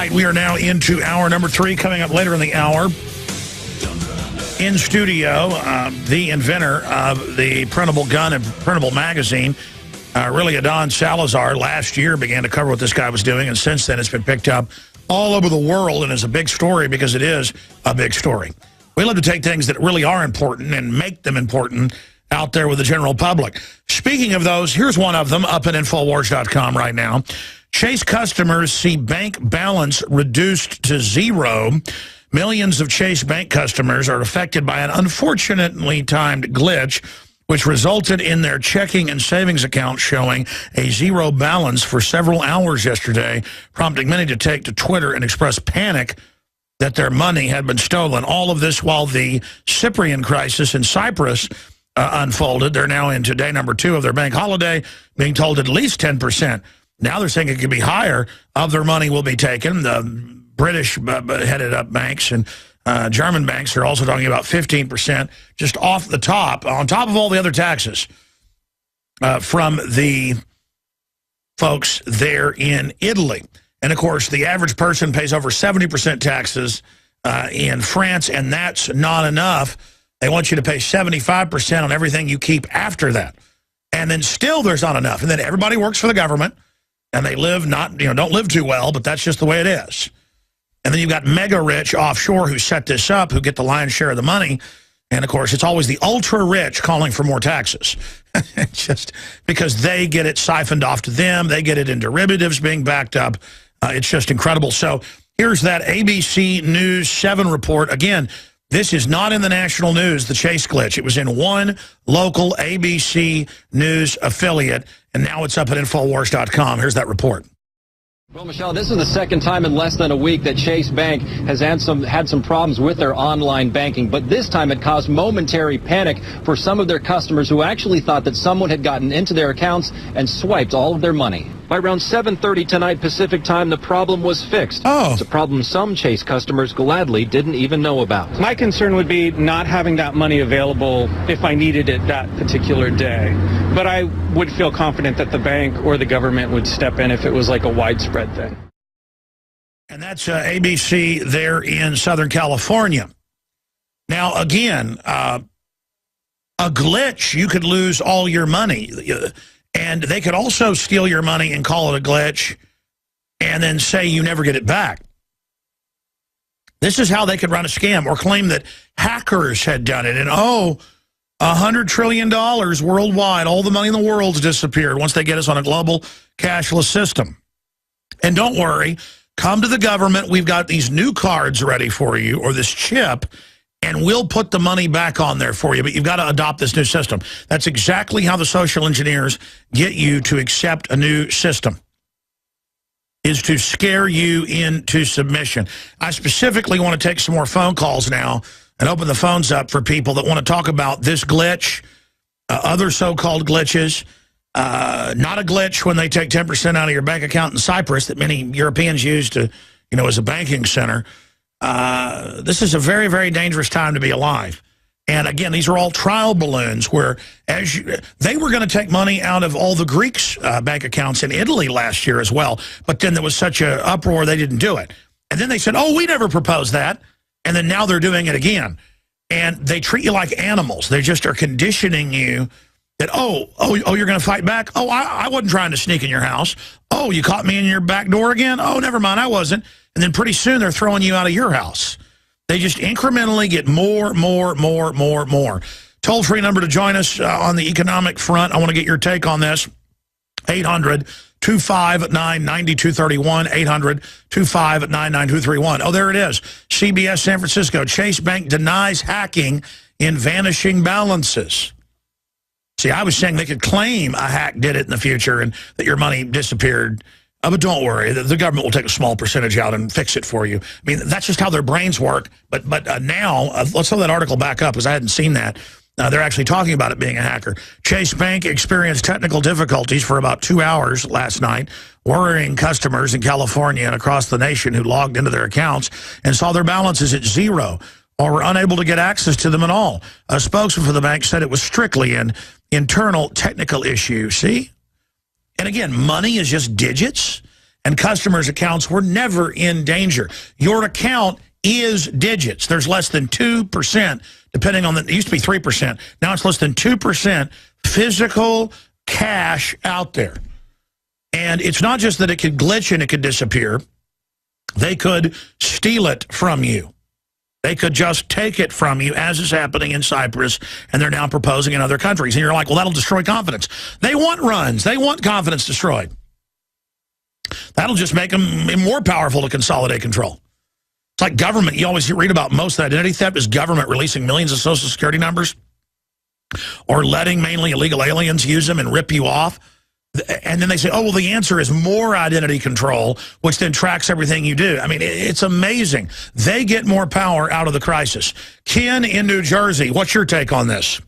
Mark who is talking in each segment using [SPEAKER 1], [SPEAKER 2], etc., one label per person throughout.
[SPEAKER 1] right, we are now into hour number 3. Coming up later in the hour, in studio, the inventor of the printable gun and printable magazine, really Adon Salazar, last year began to cover what this guy was doing, and since then it's been picked up all over the world and is a big story because it is a big story. We love to take things that really are important and make them important out there with the general public. Speaking of those, here's one of them up at Infowars.com right now. Chase customers see bank balance reduced to zero. Millions of Chase Bank customers are affected by an unfortunately timed glitch, which resulted in their checking and savings accounts showing a zero balance for several hours yesterday, prompting many to take to Twitter and express panic that their money had been stolen. All of this while the Cyprian crisis in Cyprus unfolded. They're now into day number 2 of their bank holiday, being told at least 10%. Now they're saying it could be higher of their money will be taken. The British headed up banks and German banks are also talking about 15% just off the top, on top of all the other taxes from the folks there in Italy. And, of course, the average person pays over 70% taxes in France, and that's not enough. They want you to pay 75% on everything you keep after that. And then still there's not enough. And then everybody works for the government, and they live don't live too well, but that's just the way it is. And then you've got mega rich offshore who set this up, who get the lion's share of the money. And, of course, it's always the ultra-rich calling for more taxes. Just because they get it siphoned off to them. They get it in derivatives being backed up. It's just incredible. So here's that ABC News 7 report. Again, this is not in the national news, the Chase glitch. It was in one local ABC News affiliate, and now it's up at Infowars.com. Here's that report.
[SPEAKER 2] Well, Michelle, this is the second time in less than a week that Chase Bank has had some problems with their online banking, but this time it caused momentary panic for some of their customers who actually thought that someone had gotten into their accounts and swiped all of their money. By around 7:30 tonight Pacific time, the problem was fixed. It's a problem some Chase customers gladly didn't even know about.
[SPEAKER 3] My concern would be not having that money available if I needed it that particular day. But I would feel confident that the bank or the government would step in if it was like a widespread thing.
[SPEAKER 1] And that's ABC there in Southern California. Now, again, a glitch, you could lose all your money. And they could also steal your money and call it a glitch and then say you never get it back. This is how they could run a scam or claim that hackers had done it. And, $100 trillion worldwide, all the money in the world's disappeared once they get us on a global cashless system. And don't worry, come to the government. We've got these new cards ready for you, or this chip, and we'll put the money back on there for you, but you've got to adopt this new system. That's exactly how the social engineers get you to accept a new system, is to scare you into submission. I specifically want to take some more phone calls now and open the phones up for people that want to talk about this glitch, other so-called glitches, not a glitch when they take 10% out of your bank account in Cyprus that many Europeans use to, as a banking center. This is a very, very dangerous time to be alive. And again, these are all trial balloons where they were going to take money out of all the Greeks' bank accounts in Italy last year as well. But then there was such an uproar, they didn't do it. And then they said, we never proposed that. And then now they're doing it again. And they treat you like animals. They just are conditioning you that, you're going to fight back? I wasn't trying to sneak in your house. You caught me in your back door again? Never mind, I wasn't. And then pretty soon they're throwing you out of your house. They just incrementally get more. Toll-free number to join us on the economic front. I want to get your take on this. 800-259-9231. 800-259-9231. There it is. CBS San Francisco. Chase Bank denies hacking in vanishing balances. See, I was saying they could claim a hack did it in the future and that your money disappeared. But don't worry, the government will take a small percentage out and fix it for you. I mean, that's just how their brains work. But now, let's throw that article back up because I hadn't seen that. They're actually talking about it being a hacker. Chase Bank experienced technical difficulties for about 2 hours last night, worrying customers in California and across the nation who logged into their accounts and saw their balances at zero or were unable to get access to them at all. A spokesman for the bank said it was strictly an internal technical issue. See? And again, money is just digits. and customers' accounts were never in danger. Your account is digits. There's less than 2%, depending on it used to be 3%. Now it's less than 2% physical cash out there. And it's not just that it could glitch and it could disappear. They could steal it from you. They could just take it from you, as is happening in Cyprus, and they're now proposing in other countries. And you're like, well, that'll destroy confidence. They want runs. They want confidence destroyed. That'll just make them more powerful to consolidate control. It's like government. You always read about most identity theft is government releasing millions of Social Security numbers or letting mainly illegal aliens use them and rip you off. And then they say, oh, well, the answer is more identity control, which then tracks everything you do. I mean, it's amazing. They get more power out of the crisis. Ken in New Jersey, what's your take on this?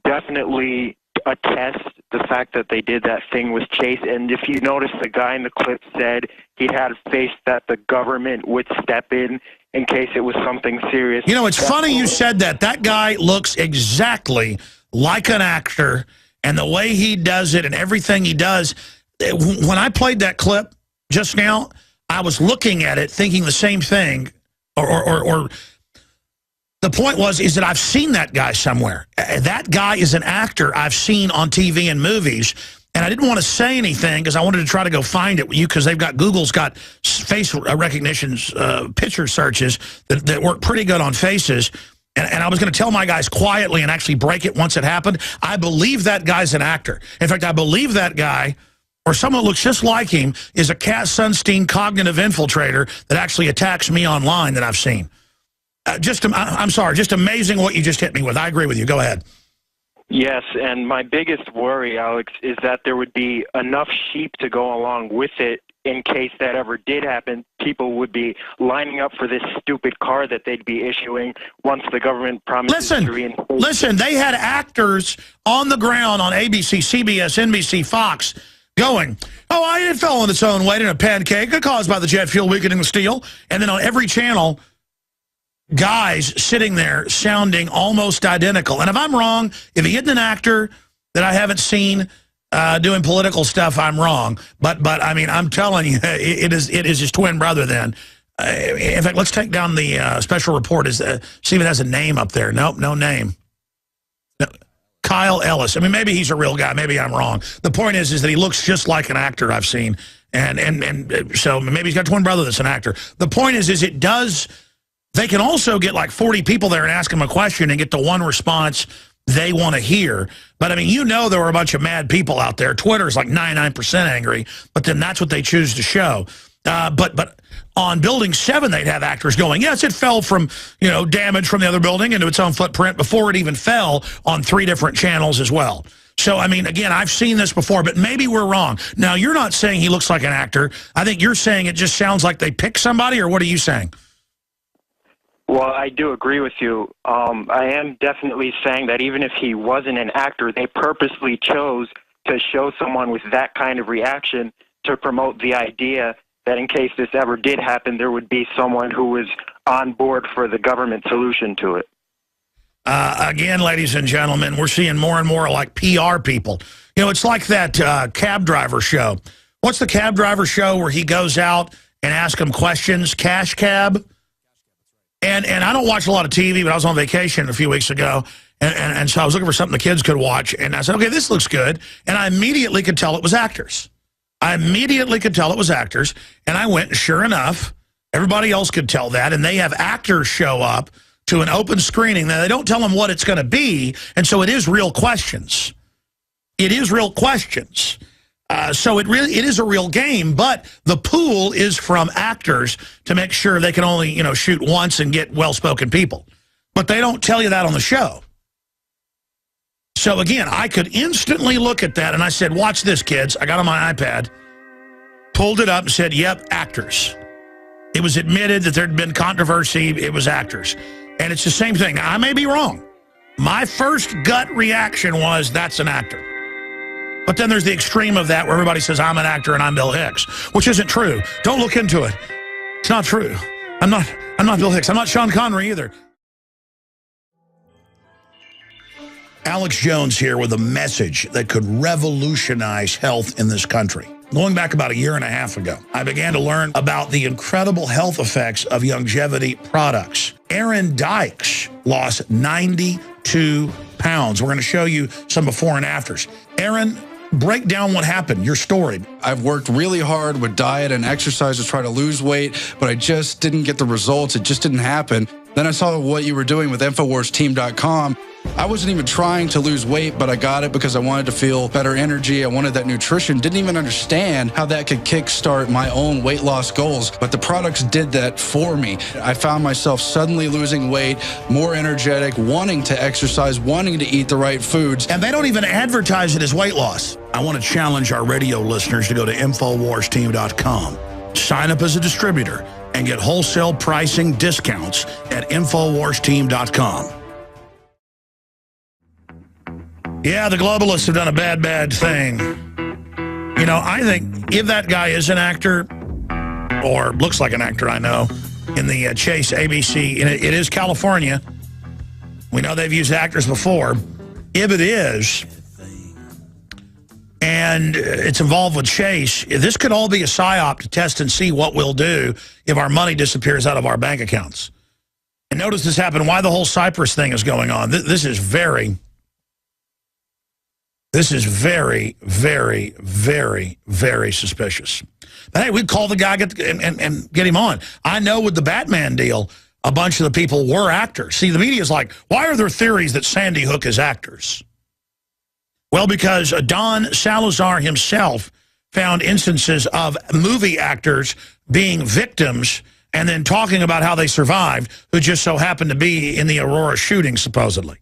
[SPEAKER 4] Definitely attest the fact that they did that thing with Chase. And if you notice, the guy in the clip said he had faith that the government would step in case it was something serious.
[SPEAKER 1] You know, it's funny you said that. That guy looks exactly like an actor, and the way he does it and everything he does. When I played that clip just now, I was looking at it thinking the same thing, or the point is that I've seen that guy somewhere. That guy is an actor I've seen on TV and movies, and I didn't want to say anything because I wanted to try to go find it with you, because Google's got face recognition picture searches that work pretty good on faces. And I was going to tell my guys quietly and actually break it once it happened. I believe that guy's an actor. In fact, I believe that guy, or someone that looks just like him, is a Cat Sunstein cognitive infiltrator that actually attacks me online that I've seen. I'm sorry, just amazing what you just hit me with. I agree with you. Go ahead.
[SPEAKER 4] Yes, and my biggest worry, Alex, is that there would be enough sheep to go along with it in case that ever did happen. People would be lining up for this stupid car that they'd be issuing once the government promises to reinforce.
[SPEAKER 1] Listen, they had actors on the ground on ABC, CBS, NBC, Fox going, oh, it fell on its own weight in a pancake caused by the jet fuel weakening the steel. And then on every channel, guys sitting there sounding almost identical. And if I'm wrong, if he isn't an actor that I haven't seen doing political stuff, I'm wrong. But I mean, I'm telling you, it is his twin brother then. In fact, let's take down the special report. See if it has a name up there. Nope, no name. No. Kyle Ellis. I mean, maybe he's a real guy. Maybe I'm wrong. The point is that he looks just like an actor I've seen. And so maybe he's got a twin brother that's an actor. The point is it does... They can also get like 40 people there and ask them a question and get the one response they want to hear. But, I mean, you know there were a bunch of mad people out there. Twitter's like 99% angry, but then that's what they choose to show. But on Building 7, they'd have actors going, yes, it fell from, damage from the other building into its own footprint before it even fell on 3 different channels as well. So, I mean, again, I've seen this before, but maybe we're wrong. Now, you're not saying he looks like an actor. I think you're saying it just sounds like they picked somebody, or what are you saying?
[SPEAKER 4] Well, I do agree with you. I am definitely saying that even if he wasn't an actor, they purposely chose to show someone with that kind of reaction to promote the idea that in case this ever did happen, there would be someone who was on board for the government solution to it.
[SPEAKER 1] Again, ladies and gentlemen, we're seeing more and more like PR people. It's like that cab driver show. What's the cab driver show where he goes out and asks them questions? Cash Cab? And I don't watch a lot of TV, but I was on vacation a few weeks ago, and so I was looking for something the kids could watch, and I said, okay, this looks good, and I immediately could tell it was actors. I immediately could tell it was actors, and I went, and sure enough, everybody else could tell that, and they have actors show up to an open screening. Now, they don't tell them what it's going to be, and so it is real questions. It is real questions. So it is a real game, but the pool is from actors to make sure they can only, shoot once and get well-spoken people. But they don't tell you that on the show. So again, I could instantly look at that and I said, watch this, kids. I got on my iPad, pulled it up and said, yep, actors. It was admitted that there'd been controversy. It was actors. And it's the same thing. I may be wrong. My first gut reaction was, that's an actor. But then there's the extreme of that where everybody says, I'm an actor and I'm Bill Hicks, which isn't true. Don't look into it. It's not true. I'm not Bill Hicks. I'm not Sean Connery either. Alex Jones here with a message that could revolutionize health in this country. Going back about a year and a half ago, I began to learn about the incredible health effects of longevity products. Aaron Dykes lost 92 pounds. We're going to show you some before and afters. Aaron, break down what happened, your story.
[SPEAKER 5] I've worked really hard with diet and exercise to try to lose weight, but I just didn't get the results. It just didn't happen. Then I saw what you were doing with InfoWarsTeam.com. I wasn't even trying to lose weight, but I got it because I wanted to feel better energy. I wanted that nutrition. Didn't even understand how that could kickstart my own weight loss goals, but the products did that for me. I found myself suddenly losing weight, more energetic, wanting to exercise, wanting to eat the right foods.
[SPEAKER 1] And they don't even advertise it as weight loss. I want to challenge our radio listeners to go to InfoWarsTeam.com, sign up as a distributor, and get wholesale pricing discounts at InfoWarsTeam.com. Yeah, the globalists have done a bad, bad thing. You know, I think if that guy is an actor, or looks like an actor, I know, in the Chase ABC, and it is California. We know they've used actors before. If it is, and it's involved with Chase, this could all be a psyop to test and see what we'll do if our money disappears out of our bank accounts. And notice this happened, why the whole Cyprus thing is going on. This is very, very, very, very suspicious. But hey, we'd call the guy and get him on. I know with the Batman deal, a bunch of the people were actors. See, the media is like, why are there theories that Sandy Hook is actors? Well, because Don Salazar himself found instances of movie actors being victims and then talking about how they survived, who just so happened to be in the Aurora shooting, supposedly.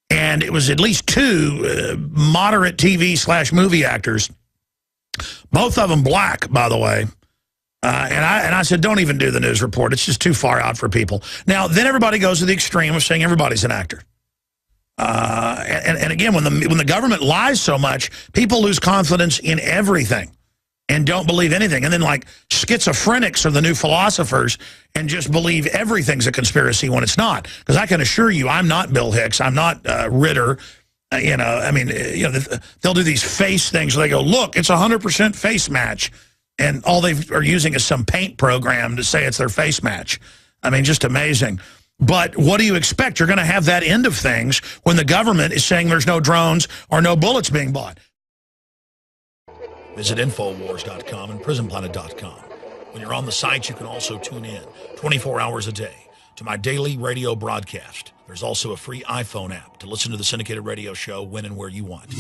[SPEAKER 1] And it was at least two moderate TV/movie actors, both of them black, by the way. And I said, don't even do the news report. It's just too far out for people. Now, then everybody goes to the extreme of saying everybody's an actor. And again, when the government lies so much, people lose confidence in everything and don't believe anything. And then, like, schizophrenics are the new philosophers and just believe everything's a conspiracy when it's not. Because I can assure you, I'm not Bill Hicks. I'm not Ritter. You know, I mean, you know, they'll do these face things where they go, look, it's 100% face match. And all they are using is some paint program to say it's their face match. I mean, just amazing. But what do you expect? You're going to have that end of things when the government is saying there's no drones or no bullets being bought. Visit Infowars.com and PrisonPlanet.com. When you're on the site, you can also tune in 24 hours a day to my daily radio broadcast. There's also a free iPhone app to listen to the syndicated radio show when and where you want.